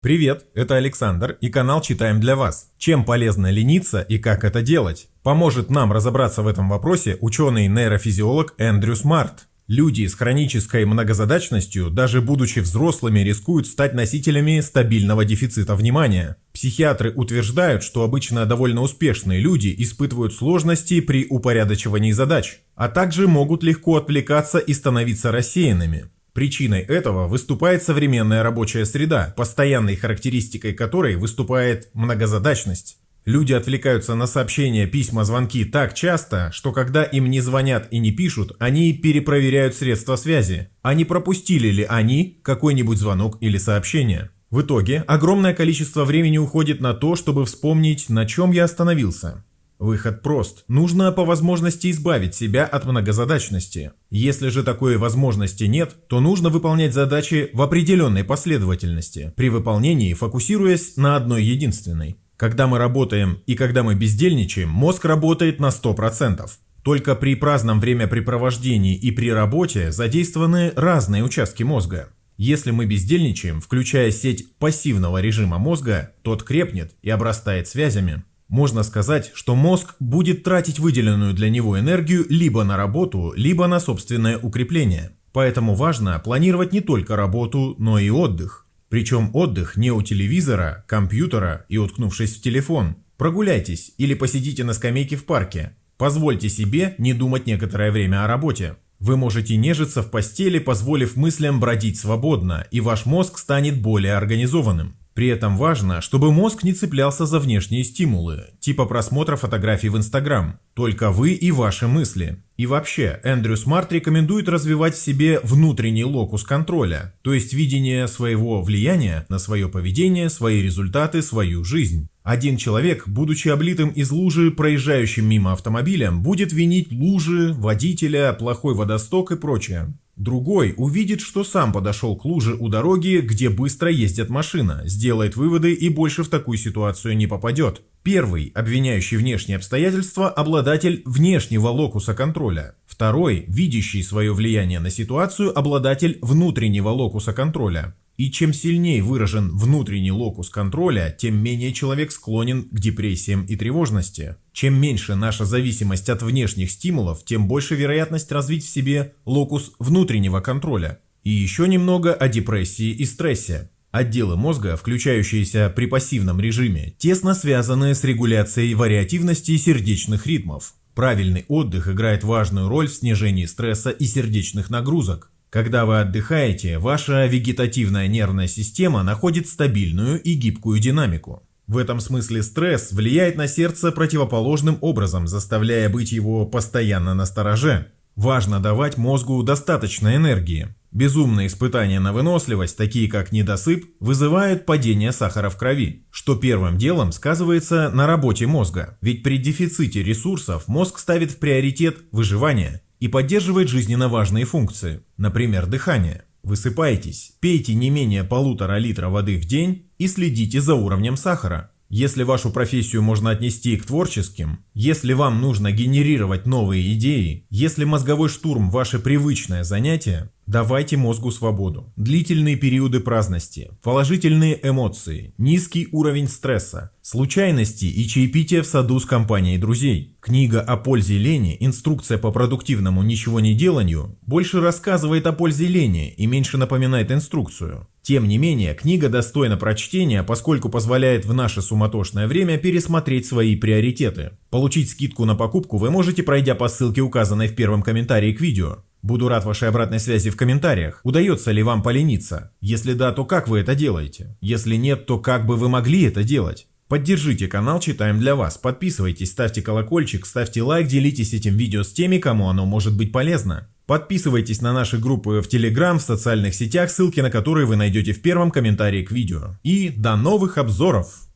Привет, это Александр и канал «Читаем для вас». Чем полезно лениться и как это делать? Поможет нам разобраться в этом вопросе ученый-нейрофизиолог Эндрю Смарт. Люди с хронической многозадачностью, даже будучи взрослыми, рискуют стать носителями стабильного дефицита внимания. Психиатры утверждают, что обычно довольно успешные люди испытывают сложности при упорядочивании задач, а также могут легко отвлекаться и становиться рассеянными. Причиной этого выступает современная рабочая среда, постоянной характеристикой которой выступает многозадачность. Люди отвлекаются на сообщения, письма, звонки так часто, что когда им не звонят и не пишут, они перепроверяют средства связи, а не пропустили ли они какой-нибудь звонок или сообщение. В итоге огромное количество времени уходит на то, чтобы вспомнить, на чем я остановился. Выход прост. Нужно по возможности избавить себя от многозадачности. Если же такой возможности нет, то нужно выполнять задачи в определенной последовательности, при выполнении фокусируясь на одной единственной. Когда мы работаем и когда мы бездельничаем, мозг работает на 100%. Только при праздном времяпрепровождении и при работе задействованы разные участки мозга. Если мы бездельничаем, включая сеть пассивного режима мозга, тот крепнет и обрастает связями. Можно сказать, что мозг будет тратить выделенную для него энергию либо на работу, либо на собственное укрепление. Поэтому важно планировать не только работу, но и отдых. Причем отдых не у телевизора, компьютера и уткнувшись в телефон. Прогуляйтесь или посидите на скамейке в парке. Позвольте себе не думать некоторое время о работе. Вы можете нежиться в постели, позволив мыслям бродить свободно, и ваш мозг станет более организованным. При этом важно, чтобы мозг не цеплялся за внешние стимулы, типа просмотра фотографий в Instagram. Только вы и ваши мысли. И вообще, Эндрю Смарт рекомендует развивать в себе внутренний локус контроля, то есть видение своего влияния на свое поведение, свои результаты, свою жизнь. Один человек, будучи облитым из лужи, проезжающим мимо автомобилем, будет винить лужи, водителя, плохой водосток и прочее. Другой увидит, что сам подошел к луже у дороги, где быстро ездит машина, сделает выводы и больше в такую ситуацию не попадет. Первый, обвиняющий внешние обстоятельства, обладатель внешнего локуса контроля. Второй, видящий свое влияние на ситуацию, обладатель внутреннего локуса контроля. И чем сильнее выражен внутренний локус контроля, тем менее человек склонен к депрессиям и тревожности. Чем меньше наша зависимость от внешних стимулов, тем больше вероятность развить в себе локус внутреннего контроля. И еще немного о депрессии и стрессе. Отделы мозга, включающиеся при пассивном режиме, тесно связаны с регуляцией вариативности сердечных ритмов. Правильный отдых играет важную роль в снижении стресса и сердечных нагрузок. Когда вы отдыхаете, ваша вегетативная нервная система находит стабильную и гибкую динамику. В этом смысле стресс влияет на сердце противоположным образом, заставляя быть его постоянно настороже. Важно давать мозгу достаточно энергии. Безумные испытания на выносливость, такие как недосып, вызывают падение сахара в крови, что первым делом сказывается на работе мозга. Ведь при дефиците ресурсов мозг ставит в приоритет выживание и поддерживает жизненно важные функции, например, дыхание. Высыпайтесь, пейте не менее 1,5 литра воды в день и следите за уровнем сахара. Если вашу профессию можно отнести к творческим, если вам нужно генерировать новые идеи, если мозговой штурм – ваше привычное занятие, давайте мозгу свободу. Длительные периоды праздности, положительные эмоции, низкий уровень стресса, случайности и чаепитие в саду с компанией друзей. Книга о пользе лени, инструкция по продуктивному ничего не деланию, больше рассказывает о пользе лени и меньше напоминает инструкцию. Тем не менее, книга достойна прочтения, поскольку позволяет в наше суматошное время пересмотреть свои приоритеты. Получить скидку на покупку вы можете, пройдя по ссылке, указанной в первом комментарии к видео. Буду рад вашей обратной связи в комментариях. Удается ли вам полениться? Если да, то как вы это делаете? Если нет, то как бы вы могли это делать? Поддержите канал «Читаем для вас», подписывайтесь, ставьте колокольчик, ставьте лайк, делитесь этим видео с теми, кому оно может быть полезно. Подписывайтесь на наши группы в Telegram, в социальных сетях, ссылки на которые вы найдете в первом комментарии к видео. И до новых обзоров!